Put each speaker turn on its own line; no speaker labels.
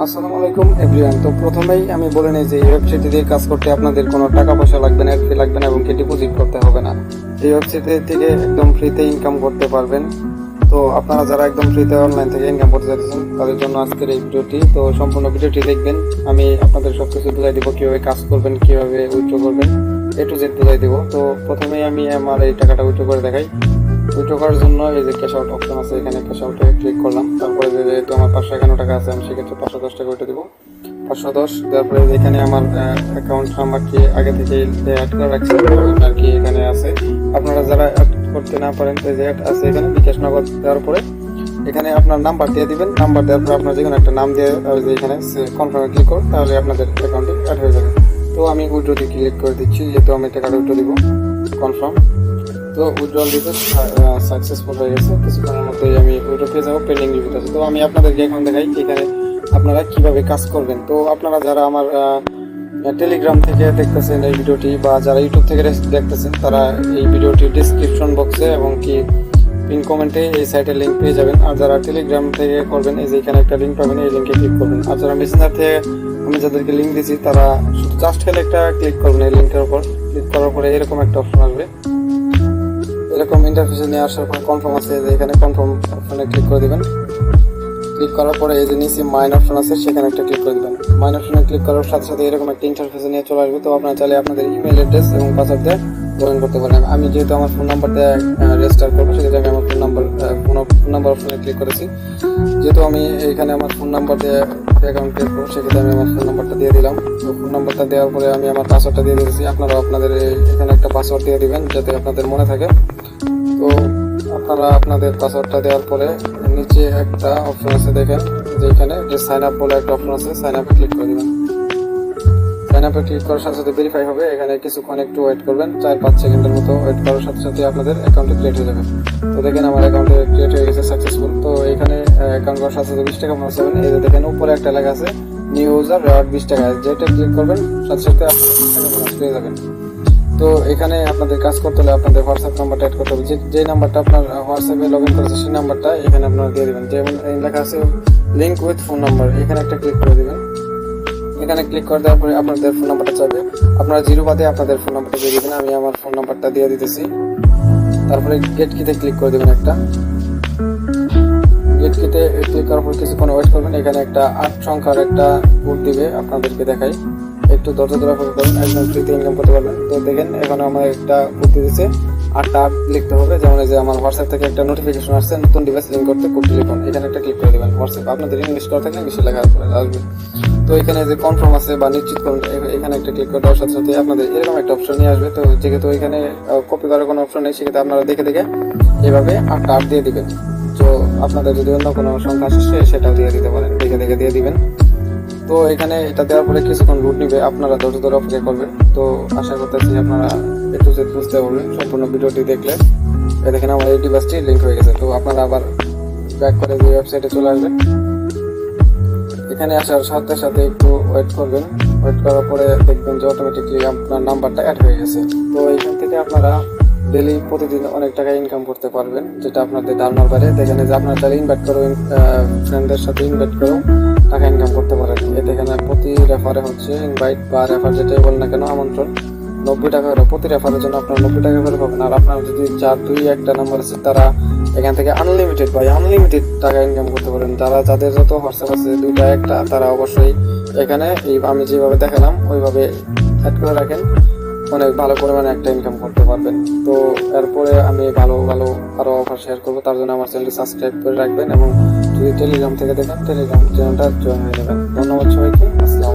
আসসালামু আলাইকুম এভরিওয়ান। তো প্রথমেই আমি বলে নিই যে এই ওয়েবসাইটে দিয়ে কাজ করতে আপনাদের কোনো টাকা পয়সা লাগবে না, ফি লাগবে না এবং কি ডিপোজিট করতে হবে না। এই ওয়েবসাইট থেকে একদম ফ্রিতে ইনকাম করতে পারবেন। তো আপনারা যারা একদম ফ্রিতে অনলাইন থেকে ইনকাম করতে চাইছেন তাদের জন্য আজকের এই ভিডিওটি। তো সম্পূর্ণ ভিডিওটি দেখবেন, আমি আপনাদের সব কিছু বুঝাই দেবো, কীভাবে কাজ করবেন, কীভাবে উইথড্র করবেন, A to Z বুঝাই দেবো। তো প্রথমেই আমি আমার এই টাকাটা উইথড্র করে দেখাই। উইথড্র করার জন্য এই যে ক্যাশ আউট অপশন আছে, এখানে ক্যাশ আউটে ক্লিক করলাম। তারপরে যেহেতু আমার 551 টাকা আছে, আমি সেক্ষেত্রে 510 টাকা উঠে দেবো। 510 দেওয়ার পরে এখানে আমার অ্যাকাউন্ট নাম্বারটি আগে থেকে অ্যাড করে রাখছি আর কি এখানে আছে। আপনারা যারা অ্যাড করতে না পারেন তো যে অ্যাড আছে এখানে বিকাশ নগদ দেওয়ার পরে এখানে আপনার নাম্বার দিয়ে দিবেন। নাম্বার দেওয়ার পরে আপনার যে কোনো একটা নাম দিয়ে এখানে কনফার্মে ক্লিক করুন, তাহলে আপনাদের অ্যাকাউন্টে অ্যাড হয়ে যাবে। তো আমি উইথড্রতে ক্লিক করে দিচ্ছি, যেহেতু আমি টাকাটা উইথড্র দিব। কনফার্ম। তো উইথড্রল দিতে সাকসেসফুল হয়ে গেছে। কিছুক্ষণের মধ্যেই আমি উইথড্র পেয়ে যাবো, পেন্ডিং রিভিউতে আছে। তো আমি আপনাদেরকে এখন দেখাই এখানে আপনারা কিভাবে কাজ করবেন। তো আপনারা যারা আমার টেলিগ্রাম থেকে দেখতেছেন এই ভিডিওটি বা যারা ইউটিউব থেকে দেখতেছেন, তারা এই ভিডিওটি ডিসক্রিপশন বক্সে এবং কি পিন কমেন্টে এই সাইটের লিঙ্ক পেয়ে যাবেন। আর যারা টেলিগ্রাম থেকে করবেন, এই যে এখানে একটা লিঙ্ক পাবেন, এই লিঙ্কে ক্লিক করবেন। আর যারা মেসেঞ্জার থেকে আমি যাদেরকে লিঙ্ক দিয়েছি তারা শুধু জাস্ট খেলে একটা ক্লিক করবেন। এই লিঙ্কের উপর ক্লিক করার পরে এরকম একটা অপশন আসবে। এরকম ইন্টারফেসে নিয়ে আসার পর কনফার্ম আছে, যে এখানে কনফার্ম অপশনে ক্লিক করে দিবেন। ক্লিক করার পরে এই যে নিচে মাইন অপশন আছে, সেখানে একটা ক্লিক করে দিবেন। মাইন অপশনে ক্লিক করার সাথে সাথে এরকম একটা ইন্টারফেসে নিয়ে চলে আসবে। তো আপনারা চাইলে আপনাদের ইমেল অ্যাড্রেস এবং পাসওয়ার্ড দিয়ে লগ ইন করতে পারেন। আমি যেহেতু আমার ফোন নাম্বার দিয়ে রেজিস্টার করবো, সেক্ষেত্রে আমি আমার ফোন নাম্বার অপশনে ক্লিক করেছি। যেহেতু আমি এখানে আমার ফোন নাম্বার দিয়ে অ্যাকাউন্ট ক্রিয়েট করবো, সেক্ষেত্রে আমি আমার ফোন নাম্বারটা দিয়ে দিলাম। তো ফোন নাম্বারটা দেওয়ার পরে আমি আমার পাসওয়ার্ডটা দিয়ে দিয়েছি। আপনারাও আপনাদের এখানে একটা পাসওয়ার্ড দিয়ে দিবেন যাতে আপনাদের মনে থাকে। তো আপনারা আপনাদের পাসওয়ার্ডটা দেওয়ার পরে নিচে একটা অপশন আছে, দেখেন যে এখানে যে সাইন আপ বলে একটা অপশন আছে, সাইন আপে ক্লিক করে দেবেন। সাইন আপে ক্লিক করার সাথে সাথে ভেরিফাই হবে। এখানে কিছুক্ষণ একটু ওয়েট করবেন, 4-5 সেকেন্ডের মতো ওয়েট করার সাথে সাথে আপনাদের অ্যাকাউন্টে ক্রিয়েট হয়ে যাবে। তো দেখেন আমার অ্যাকাউন্টে ক্রিয়েট হয়ে গেছে সাকসেসফুল। তো এখানে অ্যাকাউন্ট করার সাথে সাথে 20 টাকা বোনাস পাবেন। এই যে দেখেন উপরে একটা লেখা আছে নিউ ইউজার রেওয়ার্ড 20 টাকা, যেটা ক্লিক করবেন সাথে সাথে আপনি 20 টাকা বোনাস পেয়ে যাবেন। তো এখানে আপনাদের কাজ করতে হলে আপনাদের হোয়াটসঅ্যাপ নাম্বারটা অ্যাড করতে হবে। যে নাম্বারটা আপনার হোয়াটসঅ্যাপে লগ ইন করেছে সেই নাম্বারটা এখানে আপনারা দিয়ে দেবেন। যেমন লেখা আছে লিঙ্ক উইথ ফোন নাম্বার, এখানে একটা ক্লিক করে দেবেন। এখানে ক্লিক করে দেওয়ার পরে আপনাদের ফোন নাম্বারটা চাইবে, আপনারা জিরো বাদে আপনাদের ফোন নাম্বারটা দিয়ে দেবেন। আমি আমার ফোন নাম্বারটা দিয়ে দিতেছি। তারপরে গেট কিতে ক্লিক করে দেবেন একটা। গেট কিতে ক্লিক করার পর কিছুক্ষণ ওয়েট করবেন। এখানে একটা 8 সংখ্যার একটা কোড দিবে, আপনাদেরকে দেখাই। একটু ধৈর্য ধরে অপেক্ষা করুন, একদম ফ্রিতে ইনকাম করতে পারবেন। তো দেখেন এখানে আমার একটা কোড দিয়েছে, 8টা 8 লিখতে হবে। যেমন এই যে আমার হোয়াটসঅ্যাপ থেকে একটা নোটিফিকেশন আসছে, নতুন ডিভাইস লিঙ্ক করতে কোডটি লিখুন। এখানে একটা ক্লিক করে দেবেন। হোয়াটসঅ্যাপ আপনাদের ইংলিশ করা থাকলে ইংলিশে লেখা আসবে। তো এখানে যে কনফার্ম আছে বা নিশ্চিত করুন, এখানে একটা ক্লিক করে দেওয়ার সাথে সাথে আপনাদের এরকম একটা অপশন নিয়ে আসবে। তো যেহেতু এখানে কপি করার কোনো অপশন নেই, সেক্ষেত্রে আপনারা দেখে দেখে এইভাবে 8টা 8 দিয়ে দিবেন। তো আপনাদের যদি অন্য কোনো সংখ্যা আসে সেটাও দিয়ে দিতে পারেন, দেখে দেখে দিয়ে দিবেন। তো এখানে এটা দেওয়ার পরে কিছুক্ষণ লুট নিবে, আপনারা ধৈর্য ধরে অপেক্ষা করবেন। তো আশা করতেছি আপনারা একটু বুঝতে পারবেন সম্পূর্ণ ভিডিওটি দেখলে। দেখেন আমার এই ডিভাইসটি লিঙ্ক হয়ে গেছে। তো আপনারা আবার ব্যাক করে যে ওয়েবসাইটে চলে আসবেন। এখানে আসার সাথে সাথে একটু ওয়েট করবেন। ওয়েট করার পরে দেখবেন যে অটোমেটিকলি আপনার নাম্বারটা অ্যাড হয়ে গেছে। তো এখান থেকে আপনারা ডেলি প্রতিদিন অনেক টাকা ইনকাম করতে পারবেন, যেটা আপনাদের ধারণার বাইরে। দেখেন যে আপনারা তাহলে ইনভাইট করো, ফ্রেন্ডদের সাথে ইনভাইট করো, টাকা ইনকাম করতে পারেন। দেখেন প্রতি রেফারে হচ্ছে ইনভাইট বা রেফার যেটাই বলেন না কেন, আমন্ত্রণ 90 টাকা করে। প্রতি রেফারের জন্য আপনার 90 টাকা করে পাবেন। আর আপনার যদি 4-2 নাম্বার আছে, তারা এখান থেকে আনলিমিটেড টাকা ইনকাম করতে পারেন। যাদের যত হোয়াটসঅ্যাপ আছে 2টা 1টা, তারা অবশ্যই এখানে এই আমি যেভাবে দেখালাম ওইভাবে অ্যাড করে রাখেন, অনেক ভালো পরিমাণে একটা ইনকাম করতে পারবেন। তো এরপরে আমি ভালো আরো অফার শেয়ার করবো, তার জন্য আমার চ্যানেলটি সাবস্ক্রাইব করে রাখবেন এবং যদি টেলিগ্রাম থেকে দেখেন টেলিগ্রাম চ্যানেলটা জয়েন হয়ে যাবেন। ধন্যবাদ সবাইকে। আসসালামু আলাইকুম।